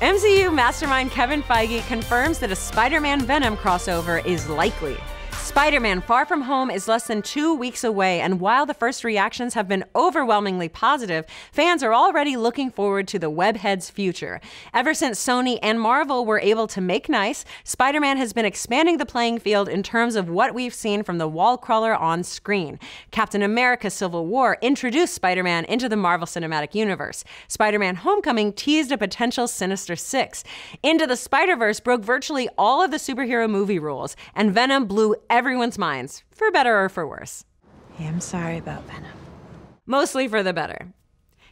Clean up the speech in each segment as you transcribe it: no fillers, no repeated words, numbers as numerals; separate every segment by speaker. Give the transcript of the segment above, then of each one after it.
Speaker 1: MCU mastermind Kevin Feige confirms that a Spider-Man Venom crossover is likely. Spider-Man Far From Home is less than 2 weeks away, and while the first reactions have been overwhelmingly positive, fans are already looking forward to the webhead's future. Ever since Sony and Marvel were able to make nice, Spider-Man has been expanding the playing field in terms of what we've seen from the wall crawler on screen. Captain America: Civil War introduced Spider-Man into the Marvel Cinematic Universe. Spider-Man: Homecoming teased a potential Sinister Six. Into the Spider-Verse broke virtually all of the superhero movie rules, and Venom blew everyone's minds, for better or for worse.
Speaker 2: Yeah, I'm sorry about Venom.
Speaker 1: Mostly for the better.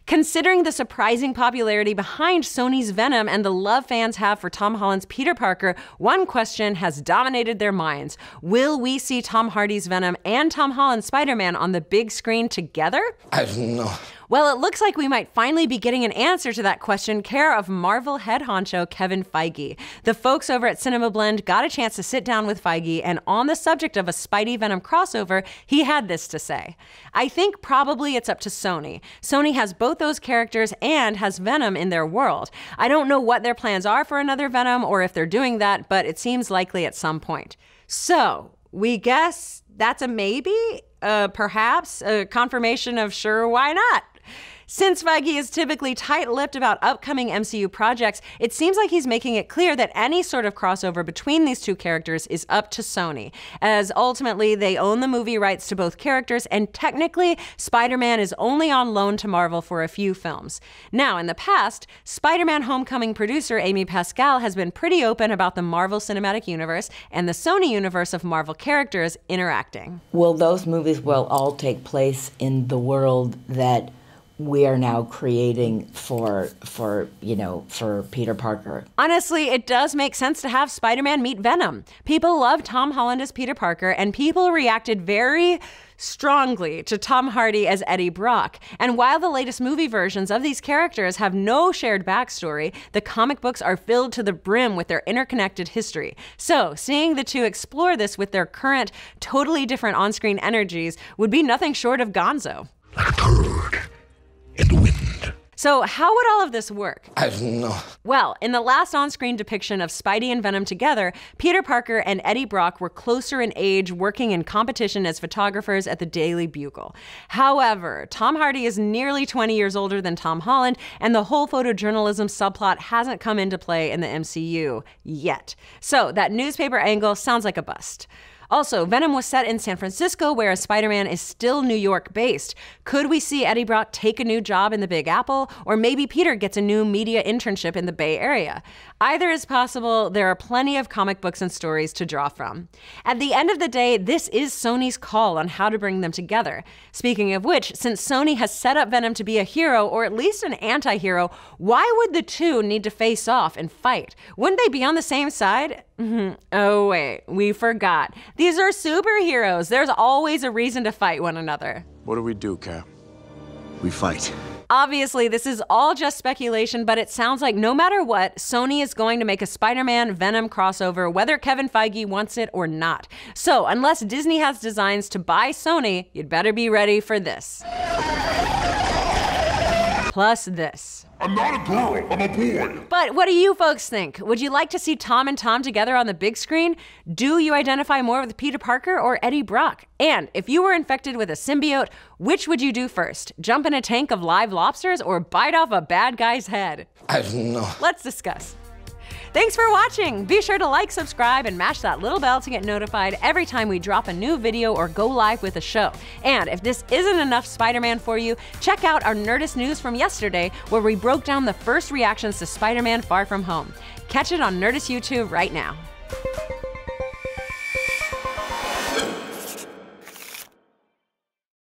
Speaker 1: Considering the surprising popularity behind Sony's Venom and the love fans have for Tom Holland's Peter Parker, one question has dominated their minds. Will we see Tom Hardy's Venom and Tom Holland's Spider-Man on the big screen together?
Speaker 3: I don't know.
Speaker 1: Well, it looks like we might finally be getting an answer to that question, care of Marvel head honcho Kevin Feige. The folks over at Cinema Blend got a chance to sit down with Feige, and on the subject of a Spidey-Venom crossover, he had this to say. I think probably it's up to Sony. Sony has both those characters and has Venom in their world. I don't know what their plans are for another Venom or if they're doing that, but it seems likely at some point. So, we guess that's a maybe? Perhaps? A confirmation of sure, why not? Since Feige is typically tight-lipped about upcoming MCU projects, it seems like he's making it clear that any sort of crossover between these two characters is up to Sony, as ultimately they own the movie rights to both characters, and technically, Spider-Man is only on loan to Marvel for a few films. Now, in the past, Spider-Man Homecoming producer Amy Pascal has been pretty open about the Marvel Cinematic Universe and the Sony universe of Marvel characters interacting.
Speaker 4: Well, those movies will all take place in the world that we are now creating for Peter Parker.
Speaker 1: Honestly, it does make sense to have Spider-Man meet Venom. People love Tom Holland as Peter Parker, and people reacted very strongly to Tom Hardy as Eddie Brock. And while the latest movie versions of these characters have no shared backstory, the comic books are filled to the brim with their interconnected history. So, seeing the two explore this with their current, totally different on-screen energies would be nothing short of gonzo.
Speaker 3: Like a turd in the wind.
Speaker 1: So how would all of this work?
Speaker 3: I don't know.
Speaker 1: Well, in the last on-screen depiction of Spidey and Venom together, Peter Parker and Eddie Brock were closer in age, working in competition as photographers at the Daily Bugle. However, Tom Hardy is nearly 20 years older than Tom Holland, and the whole photojournalism subplot hasn't come into play in the MCU yet. So that newspaper angle sounds like a bust. Also, Venom was set in San Francisco, whereas Spider-Man is still New York-based. Could we see Eddie Brock take a new job in the Big Apple? Or maybe Peter gets a new media internship in the Bay Area? Either is possible. There are plenty of comic books and stories to draw from. At the end of the day, this is Sony's call on how to bring them together. Speaking of which, since Sony has set up Venom to be a hero, or at least an anti-hero, why would the two need to face off and fight? Wouldn't they be on the same side? Oh wait, we forgot. These are superheroes. There's always a reason to fight one another.
Speaker 5: What do we do, Cap?
Speaker 3: We fight.
Speaker 1: Obviously, this is all just speculation, but it sounds like no matter what, Sony is going to make a Spider-Man Venom crossover, whether Kevin Feige wants it or not. So, unless Disney has designs to buy Sony, you'd better be ready for this. Plus this.
Speaker 3: I'm not a girl, I'm a boy.
Speaker 1: But what do you folks think? Would you like to see Tom and Tom together on the big screen? Do you identify more with Peter Parker or Eddie Brock? And if you were infected with a symbiote, which would you do first? Jump in a tank of live lobsters or bite off a bad guy's head?
Speaker 3: I don't know.
Speaker 1: Let's discuss. Thanks for watching! Be sure to like, subscribe, and mash that little bell to get notified every time we drop a new video or go live with a show. And if this isn't enough Spider-Man for you, check out our Nerdist News from yesterday, where we broke down the first reactions to Spider-Man Far From Home. Catch it on Nerdist YouTube right now.